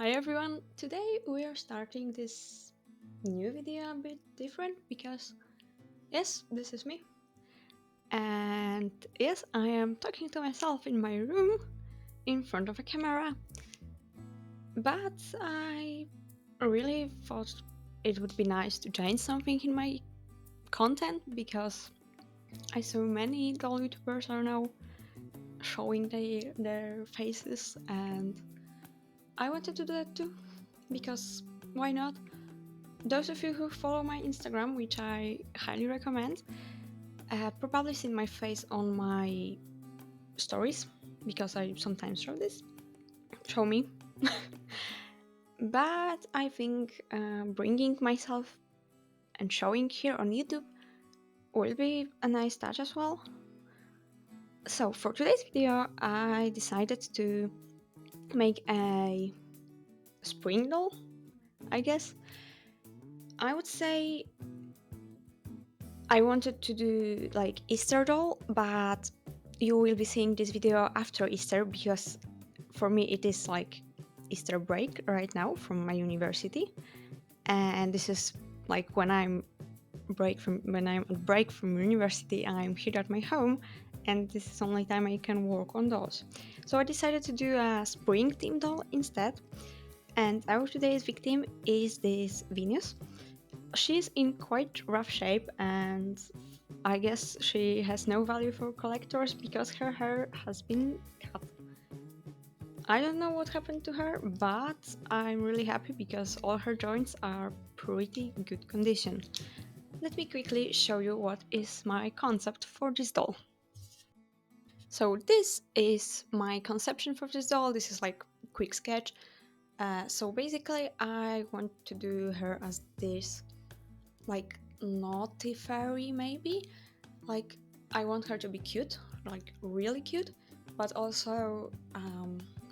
Hi everyone, today we are starting this new video a bit different because yes, this is me. And yes, I am talking to myself in my room in front of a camera. But I really thought it would be nice to change something in my content because I saw many doll YouTubers are now showing their faces and I wanted to do that too because why not? Those of you who follow my Instagram, which I highly recommend, have probably seen my face on my stories because I sometimes show me. But I think bringing myself and showing here on YouTube will be a nice touch as well. So for today's video, I decided to make a spring doll, I guess. I would say I wanted to do like Easter doll, but you will be seeing this video after Easter because for me it is like Easter break right now from my university, and this is like when I'm on break from university. I'm here at my home, and this is the only time I can work on those. So I decided to do a spring theme doll instead, and our today's victim is this Venus. She's in quite rough shape and I guess she has no value for collectors because her hair has been cut. I don't know what happened to her, but I'm really happy because all her joints are pretty good condition. Let me quickly show you what is my concept for this doll. So this is my conception for this doll. This is like a quick sketch. So basically I want to do her as this like naughty fairy maybe. Like I want her to be cute, like really cute, but also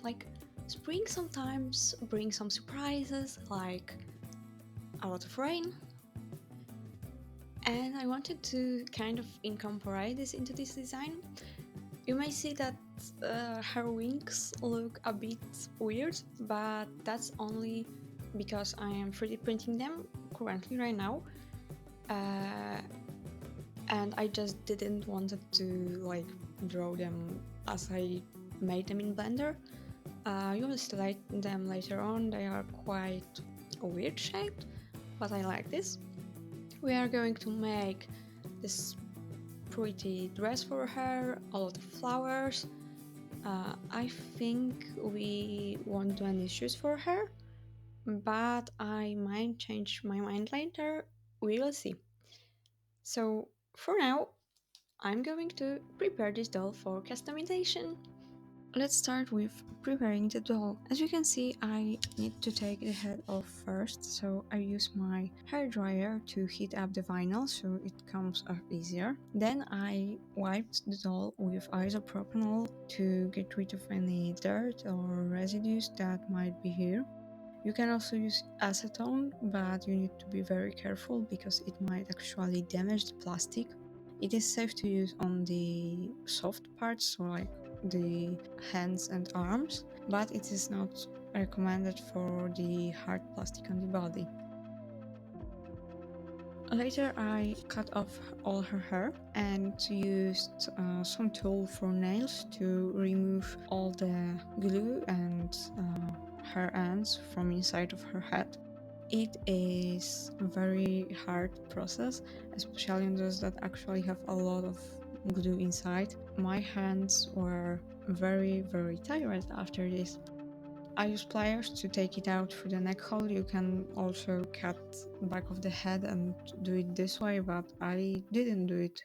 like spring sometimes brings some surprises, like a lot of rain. And I wanted to kind of incorporate this into this design. You may see that her wings look a bit weird, but that's only because I am 3D printing them currently right now. And I just didn't want to like draw them as I made them in Blender. You will see them later on. They are quite weird shaped, but I like this. We are going to make this pretty dress for her, a lot of flowers. I think we won't do any shoes for her, but I might change my mind later. We will see. So for now, I'm going to prepare this doll for customization. Let's start with preparing the doll. As you can see, I need to take the head off first, so I use my hair dryer to heat up the vinyl so it comes up easier. Then I wiped the doll with isopropanol to get rid of any dirt or residues that might be here. You can also use acetone, but you need to be very careful because it might actually damage the plastic. It is safe to use on the soft parts, so like the hands and arms, but it is not recommended for the hard plastic on the body. Later I cut off all her hair and used some tool for nails to remove all the glue and her ends from inside of her head. It is a very hard process, especially on those that actually have a lot of glue inside. My hands were very tired after this. I use pliers to take it out through the neck hole. You can also cut the back of the head and do it this way, but I didn't do it.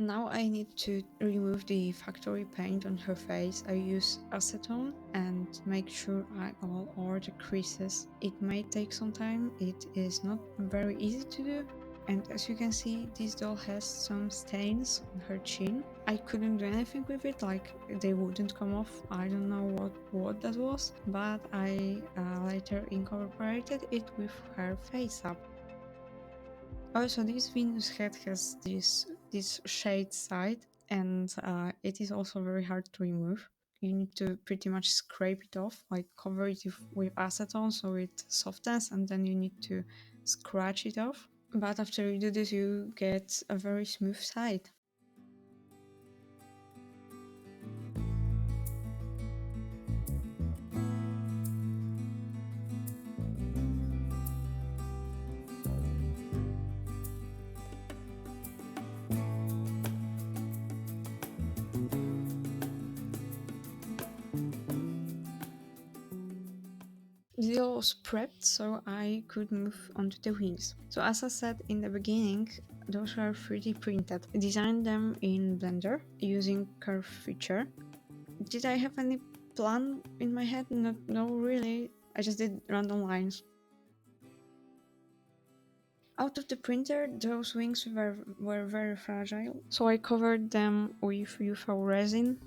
Now I need to remove the factory paint on her face. I use acetone and make sure I all the creases. It may take some time, it is not very easy to do. and as you can see, this doll has some stains on her chin. I couldn't do anything with it, like they wouldn't come off. I don't know what that was, but I later incorporated it with her face up. Also, this Venus head has this shade side, and it is also very hard to remove. You need to pretty much scrape it off, like cover it with acetone so it softens, and then you need to scratch it off. But after you do this, you get a very smooth side. The doll was prepped so I could move onto the wings. So as I said in the beginning, those are 3D printed. I designed them in Blender using curve feature. Did I have any plan in my head? No, really. I just did random lines. Out of the printer, those wings were very fragile, so I covered them with UV resin.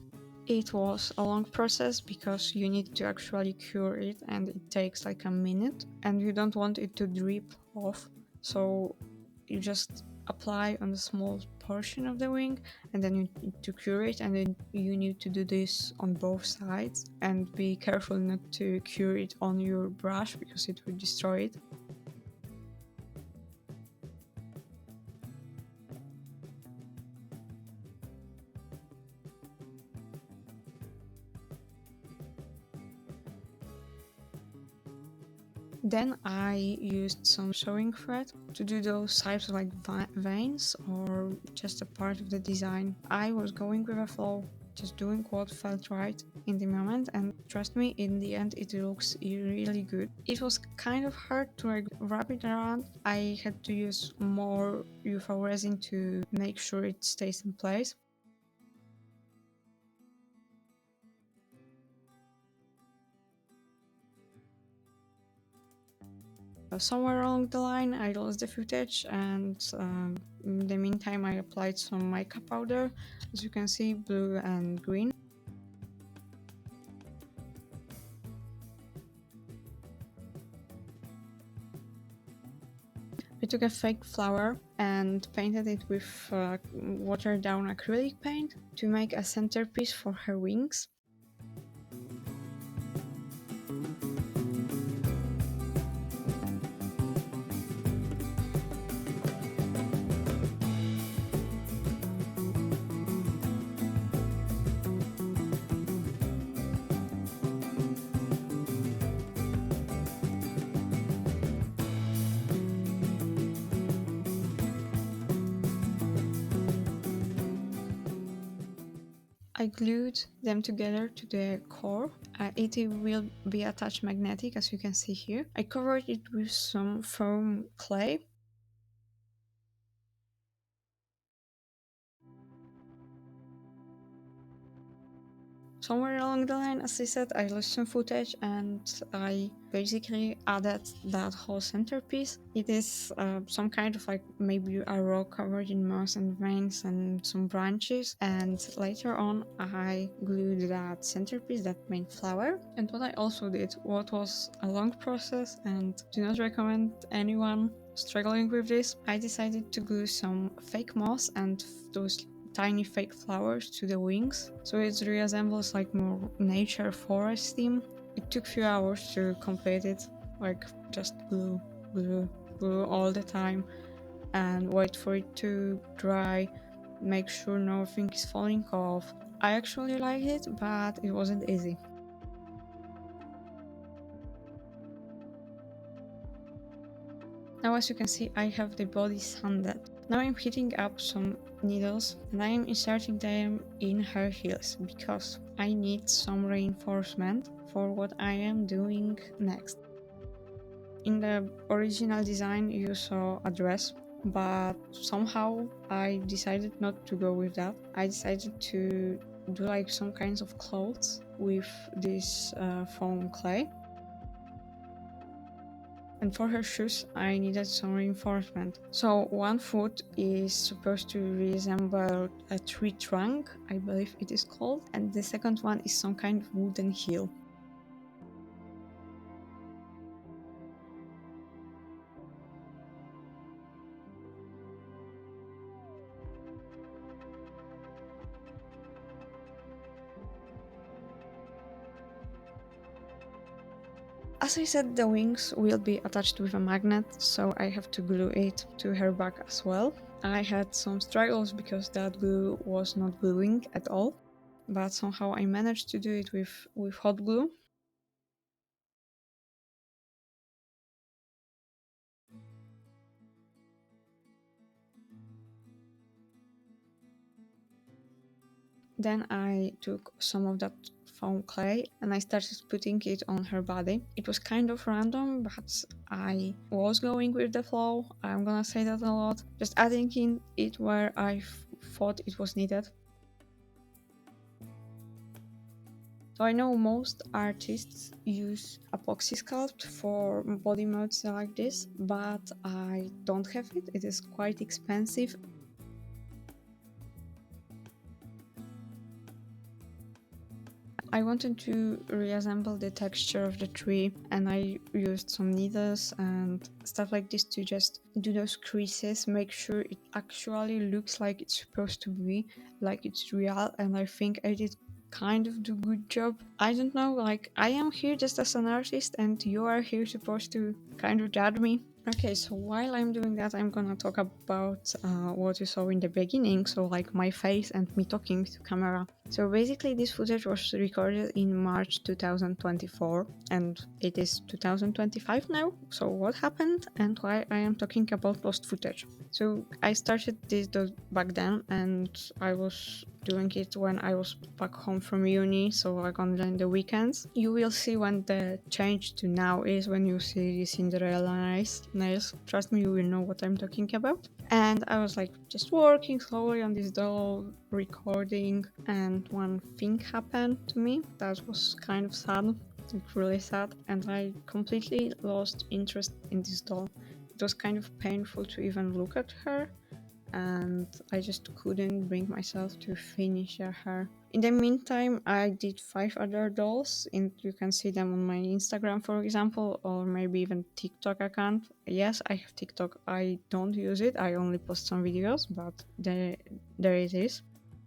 It was a long process because you need to actually cure it and it takes like a minute, and you don't want it to drip off, so you just apply on a small portion of the wing and then you need to cure it, and then you need to do this on both sides and be careful not to cure it on your brush because it will destroy it. Then I used some sewing thread to do those types of like veins or just a part of the design. I was going with a flow, just doing what felt right in the moment, and trust me, in the end it looks really good. It was kind of hard to like wrap it around. I had to use more UV resin to make sure it stays in place. Somewhere along the line I lost the footage, and in the meantime I applied some mica powder, as you can see, blue and green. I took a fake flower and painted it with watered down acrylic paint to make a centerpiece for her wings. I glued them together to the core. It will be attached magnetic, as you can see here. I covered it with some foam clay. Somewhere along the line, as I said, I lost some footage and I basically added that whole centerpiece. It is some kind of like maybe a rock covered in moss and veins and some branches, and later on I glued that centerpiece, that main flower. And what I also did, what was a long process and do not recommend anyone struggling with this, I decided to glue some fake moss and those tiny fake flowers to the wings, so it resembles like more nature forest theme. It took few hours to complete it, like just glue all the time and wait for it to dry, make sure nothing is falling off. I actually liked it, but it wasn't easy. Now, as you can see, I have the body sanded. Now I'm heating up some needles and I am inserting them in her heels because I need some reinforcement for what I am doing next. In the original design you saw a dress, but somehow I decided not to go with that. I decided to do like some kinds of clothes with this foam clay. And for her shoes, I needed some reinforcement. So one foot is supposed to resemble a tree trunk, I believe it is called, and the second one is some kind of wooden heel. As I said, the wings will be attached with a magnet, so I have to glue it to her back as well. I had some struggles because that glue was not gluing at all, but somehow I managed to do it with hot glue. Then I took some of that foam clay and I started putting it on her body. It was kind of random, but I was going with the flow. I'm gonna say that a lot. Just adding in it where I thought it was needed. So I know most artists use epoxy sculpt for body modes like this, but I don't have it. It is quite expensive. I wanted to reassemble the texture of the tree, and I used some needles and stuff like this to just do those creases, make sure it actually looks like it's supposed to be, like it's real, and I think I did kind of do good job. I don't know, like I am here just as an artist and you are here supposed to kind of judge me. Okay, so while I'm doing that, I'm gonna talk about what you saw in the beginning, so like my face and me talking to camera. So basically this footage was recorded in March 2024 and it is 2025 now. So what happened and why I am talking about lost footage? So I started this back then and I was doing it when I was back home from uni, so like on the weekends. You will see when the change to now is when you see the Cinderella nails. Trust me, you will know what I'm talking about. And I was like just working slowly on this doll, recording, and one thing happened to me that was kind of sad, like really sad, and I completely lost interest in this doll. It was kind of painful to even look at her, and I just couldn't bring myself to finish her. In the meantime, I did 5 other dolls, and you can see them on my Instagram, for example, or maybe even TikTok account. Yes, I have TikTok. I don't use it. I only post some videos, but there it is.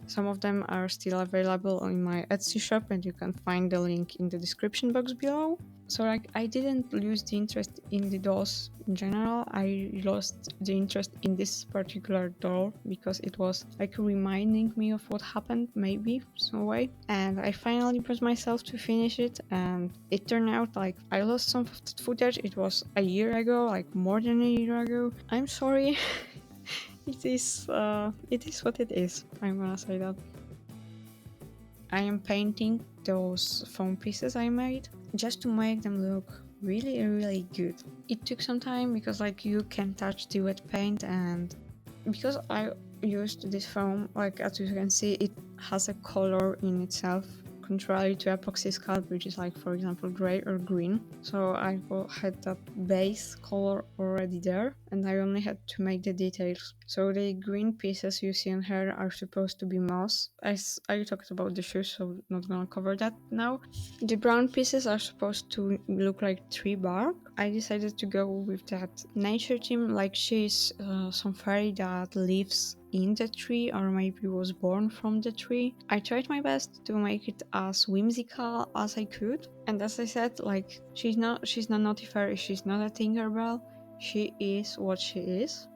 Some of them are still available in my Etsy shop, and you can find the link in the description box below. So like I didn't lose the interest in the dolls in general. I lost the interest in this particular doll because it was like reminding me of what happened maybe some way, and I finally pushed myself to finish it, and it turned out like I lost some footage. It was a year ago, like more than a year ago. I'm sorry. It is what it is. I'm gonna say that. I am painting those foam pieces I made just to make them look really good. It took some time because like you can touch the wet paint, and because I used this foam, like as you can see, it has a color in itself contrary to epoxy sculpt, which is like for example gray or green. So I had that base color already there and I only had to make the details. So the green pieces you see on her are supposed to be moss. I talked about the shoes, so not gonna cover that now. The brown pieces are supposed to look like tree bark. I decided to go with that nature theme, like she's some fairy that lives in the tree or maybe was born from the tree. I tried my best to make it as whimsical as I could, and as I said, like she's not naughty fairy, she's not a Tinkerbell, she is what she is,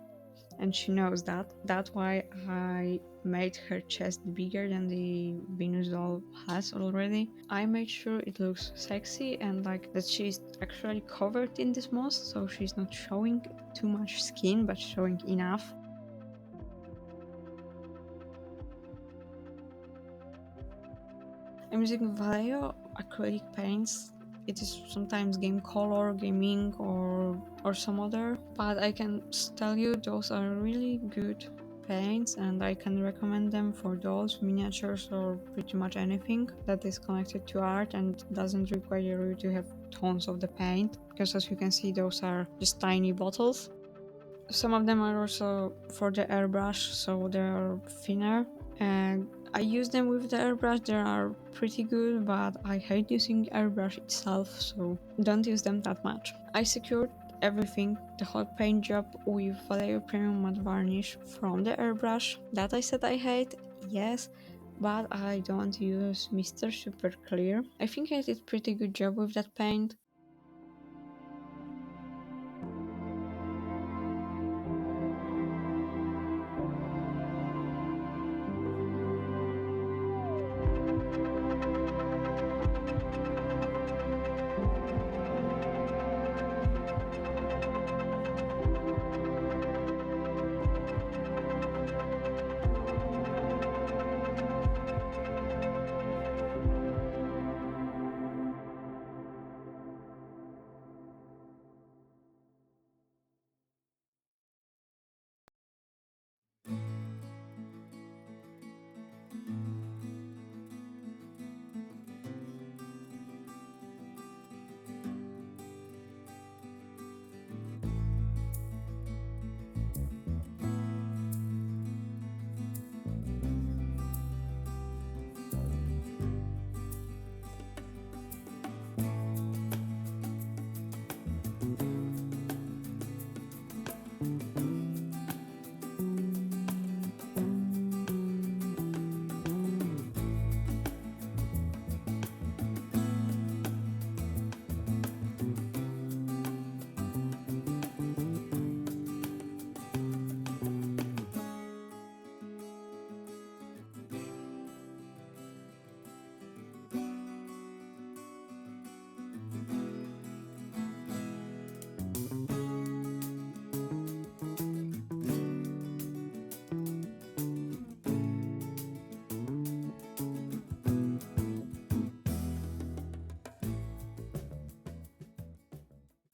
and she knows that. That's why I made her chest bigger than the Venus doll has already. I made sure it looks sexy and like that she's actually covered in this moss, so she's not showing too much skin but showing enough. I'm using Vallejo acrylic paints. It is sometimes game color, gaming, or some other, but I can tell you those are really good paints, and I can recommend them for dolls, miniatures, or pretty much anything that is connected to art and doesn't require you to have tons of the paint, because as you can see, those are just tiny bottles. Some of them are also for the airbrush, so they are thinner, and I use them with the airbrush. They are pretty good, but I hate using airbrush itself, so don't use them that much. I secured everything, the whole paint job, with Vallejo Premium Matte Varnish from the airbrush. That I said I hate, yes, but I don't use Mr. Super Clear. I think I did pretty good job with that paint.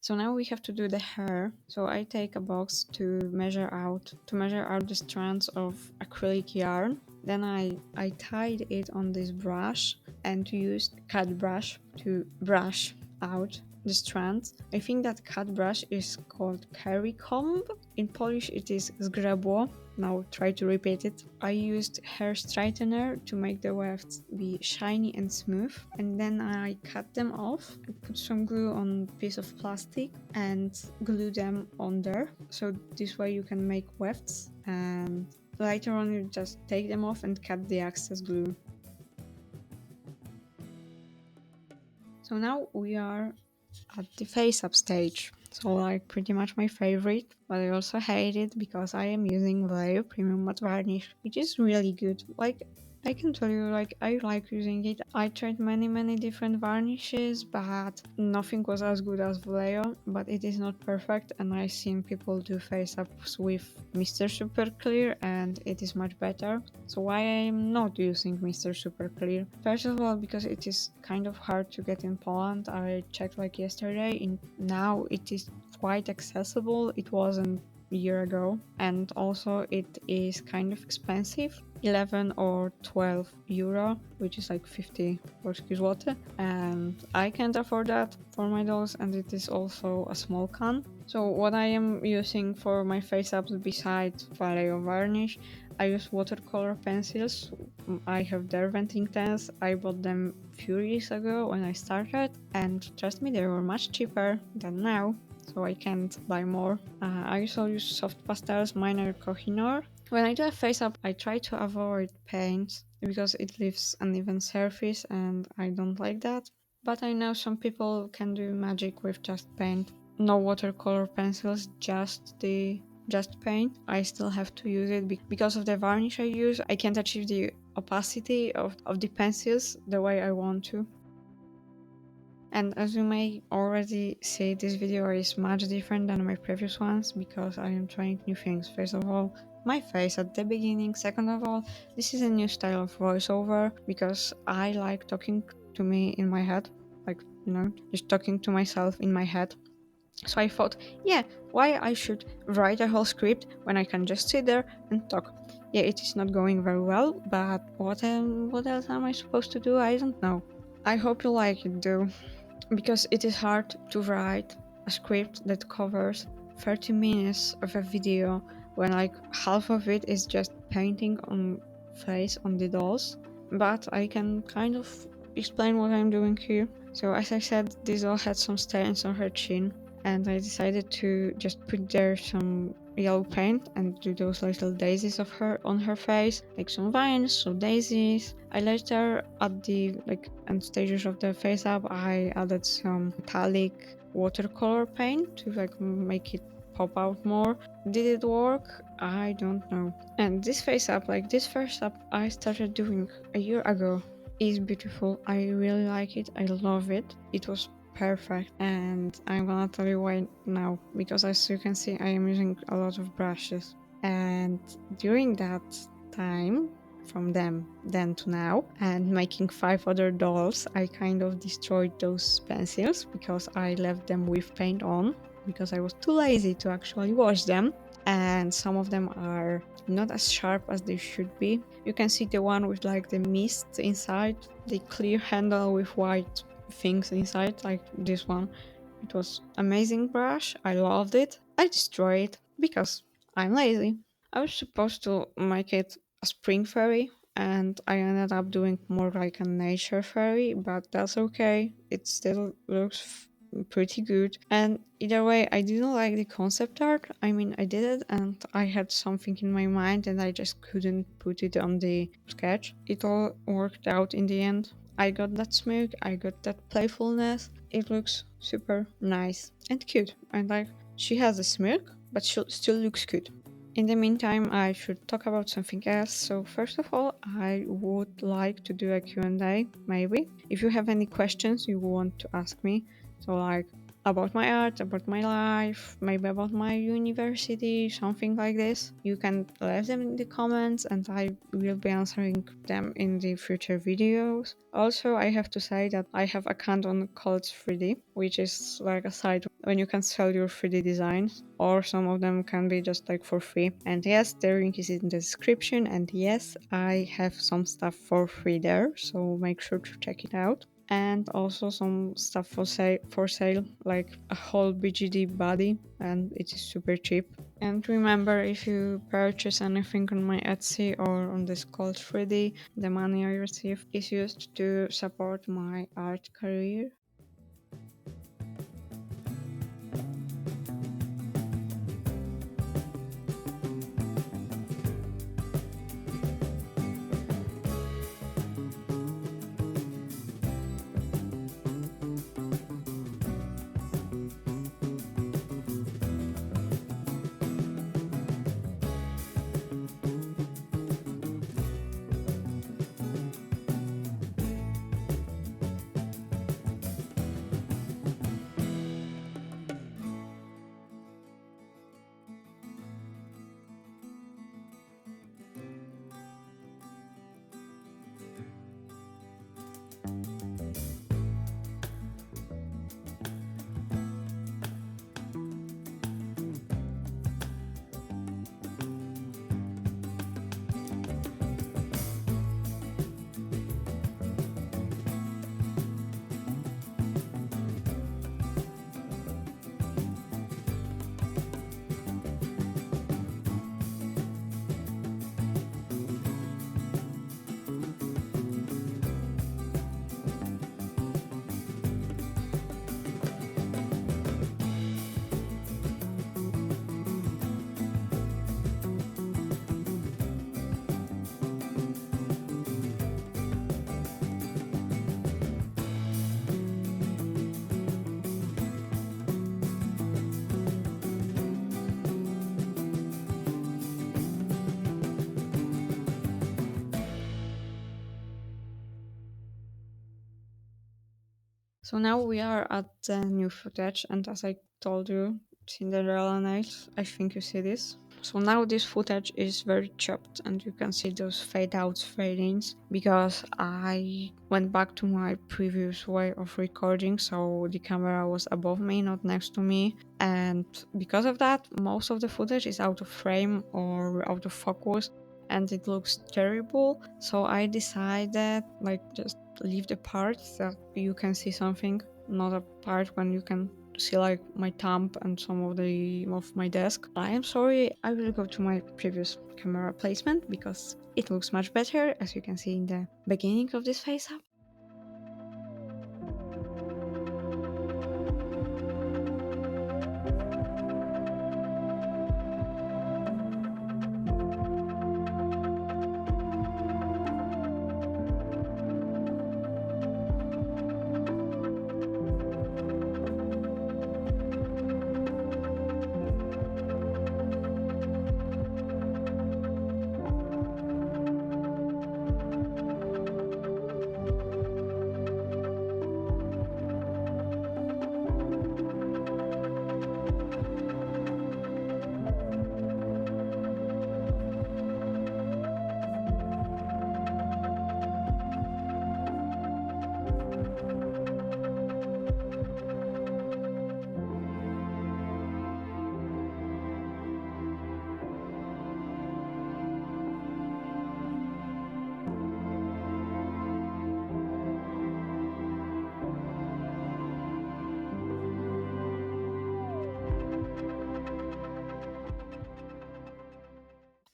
So now we have to do the hair. So I take a box to measure out the strands of acrylic yarn. Then I tied it on this brush and to use cut brush to brush out the strands. I think that cut brush is called curry comb. In Polish it is zgrebło. Now try to repeat it. I used hair straightener to make the wefts be shiny and smooth, and then I cut them off, put some glue on a piece of plastic and glue them on there. So this way you can make wefts, and later on you just take them off and cut the excess glue. So now we are at the face up stage. So like pretty much my favorite, but I also hate it because I am using Vallejo Premium Matte Varnish, which is really good. Like I can tell you, like I like using it. I tried many different varnishes, but nothing was as good as Vallejo, but it is not perfect, and I've seen people do face ups with Mr. Super Clear and it is much better. So why I am not using Mr. Super Clear? First of all, because it is kind of hard to get in Poland. I checked like yesterday, now it is quite accessible. It wasn't a year ago, and also it is kind of expensive, 11 or 12 euro, which is like 50 polskie zloty, and I can't afford that for my dolls, and it is also a small can. So what I am using for my face ups besides Vallejo varnish, I use watercolor pencils. I have their venting tents. I bought them a few years ago when I started, and trust me, they were much cheaper than now, so I can't buy more. I also use soft pastels, mine are Kohinoor. When I do a face up, I try to avoid paint because it leaves uneven surface and I don't like that. But I know some people can do magic with just paint. No watercolor pencils, just paint. I still have to use it because of the varnish I use. I can't achieve the opacity of the pencils the way I want to. And as you may already see, this video is much different than my previous ones because I am trying new things. First of all, my face at the beginning. Second of all, this is a new style of voiceover because I like talking to me in my head, like, just talking to myself in my head. So I thought, yeah, why I should write a whole script when I can just sit there and talk. Yeah, it is not going very well, but what else am I supposed to do? I don't know. I hope you like it though, because it is hard to write a script that covers 30 minutes of a video when like half of it is just painting on face on the dolls. But I can kind of explain what I'm doing here. So as I said, this doll had some stains on her chin, and I decided to just put there some yellow paint and do those little daisies of her on her face, like some vines, some daisies. I later at the like end stages of the face up, I added some metallic watercolor paint to like make it pop out more. Did it work? I don't know. And this face up, like this first up I started doing a year ago, is beautiful. I really like it. I love it. It was perfect, and I'm gonna tell you why now, because as you can see I am using a lot of brushes, and during that time from them then to now and making 5 other dolls, I kind of destroyed those pencils because I left them with paint on because I was too lazy to actually wash them, and some of them are not as sharp as they should be. You can see the one with like the mist inside, the clear handle with white things inside, like this one. It was amazing brush. I loved it. I destroyed it because I'm lazy. I was supposed to make it a spring fairy, and I ended up doing more like a nature fairy, but that's okay. It still looks pretty good. And either way, I didn't like the concept art. I mean, I did it and I had something in my mind and I just couldn't put it on the sketch. It all worked out in the end. I got that smoke, I got that playfulness. It looks super nice and cute. And like, she has a smirk, but she still looks cute. In the meantime, I should talk about something else. So first of all, I would like to do a Q&A, maybe. If you have any questions you want to ask me, so like about my art, about my life, maybe about my university, something like this, you can leave them in the comments and I will be answering them in the future videos. Also, I have to say that I have account on College 3D, which is like a site when you can sell your 3D designs, or some of them can be just like for free. And yes, the link is in the description, and yes, I have some stuff for free there, so make sure to check it out. And also some stuff for sale, like a whole BGD body, and it is super cheap. And remember, if you purchase anything on my Etsy or on this called 3D, the money I receive is used to support my art career. So now we are at the new footage, and as I told you, Cinderella Nights, I think you see this. So now this footage is very chopped and you can see those fade outs, fade ins, because I went back to my previous way of recording, so the camera was above me, not next to me. And because of that, most of the footage is out of frame or out of focus and it looks terrible. So I decided just leave the part that you can see something, not a part when you can see my thumb and some of my desk. I am sorry, I will go to my previous camera placement because it looks much better, as you can see in the beginning of this face up.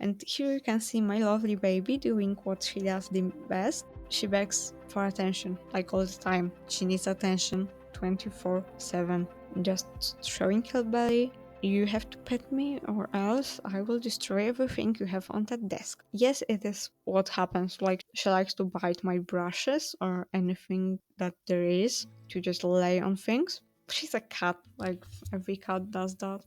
And here you can see my lovely baby doing what she does the best. She begs for attention, all the time. She needs attention 24/7. Just showing her belly. You have to pet me or else I will destroy everything you have on that desk. Yes, it is what happens. She likes to bite my brushes or anything that there is to just lay on things. She's a cat, every cat does that.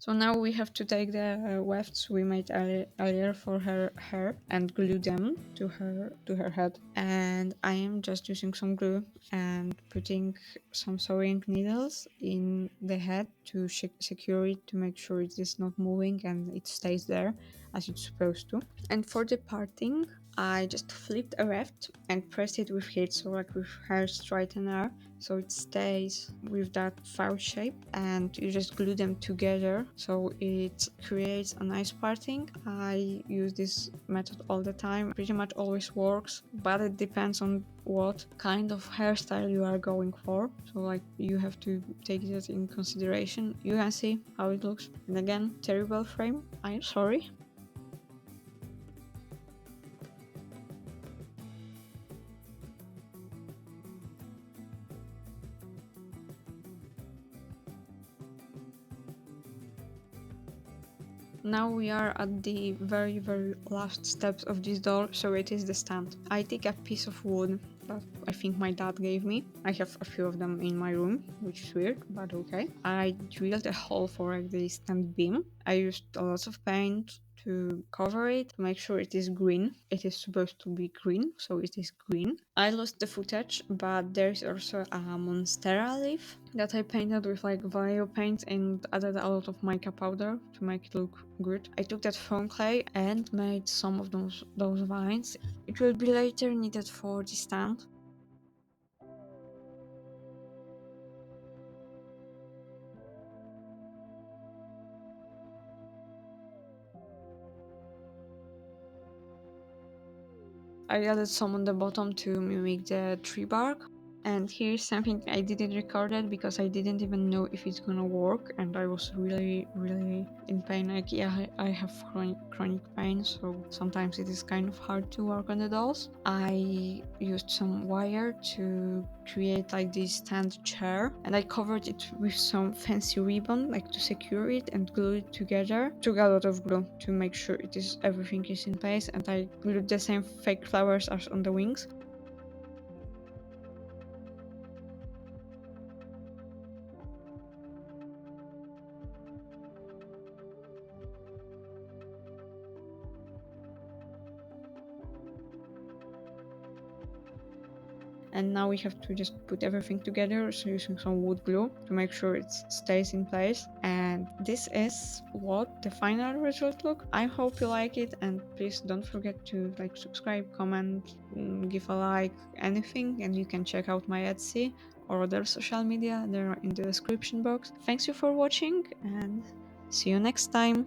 So now we have to take the wefts we made earlier for her hair and glue them to her head. And I am just using some glue and putting some sewing needles in the head to secure it, to make sure it is not moving and it stays there as it's supposed to. And for the parting, I just flipped a weft and pressed it with heat, so with hair straightener, so it stays with that V shape, and you just glue them together so it creates a nice parting. I use this method all the time, pretty much always works, but it depends on what kind of hairstyle you are going for, so you have to take that in consideration. You can see how it looks, and again, terrible frame, I'm sorry. Now we are at the very last steps of this doll, so it is the stand. I take a piece of wood that I think my dad gave me. I have a few of them in my room, which is weird, but okay. I drilled a hole for like, the stand beam. I used a lot of paint to cover it to make sure it is green. It is supposed to be green, so it is green. I lost the footage, but there is also a monstera leaf that I painted with like Vallejo paint and added a lot of mica powder to make it look good. I took that foam clay and made some of those vines. It will be later needed for the stand. I added some on the bottom to mimic the tree bark. And here's something I didn't record it because I didn't even know if it's gonna work, and I was really in pain. Like, yeah, I have chronic pain, so sometimes it is kind of hard to work on the dolls. I used some wire to create like this stand chair, and I covered it with some fancy ribbon like to secure it and glue it together. Took a lot of glue to make sure everything is in place, and I glued the same fake flowers as on the wings. And now we have to just put everything together, so using some wood glue to make sure it stays in place. And this is what the final result look. I hope you like it, and please don't forget to like, subscribe, comment, give a like, anything. And you can check out my Etsy or other social media, they're in the description box. Thanks you for watching, and see you next time.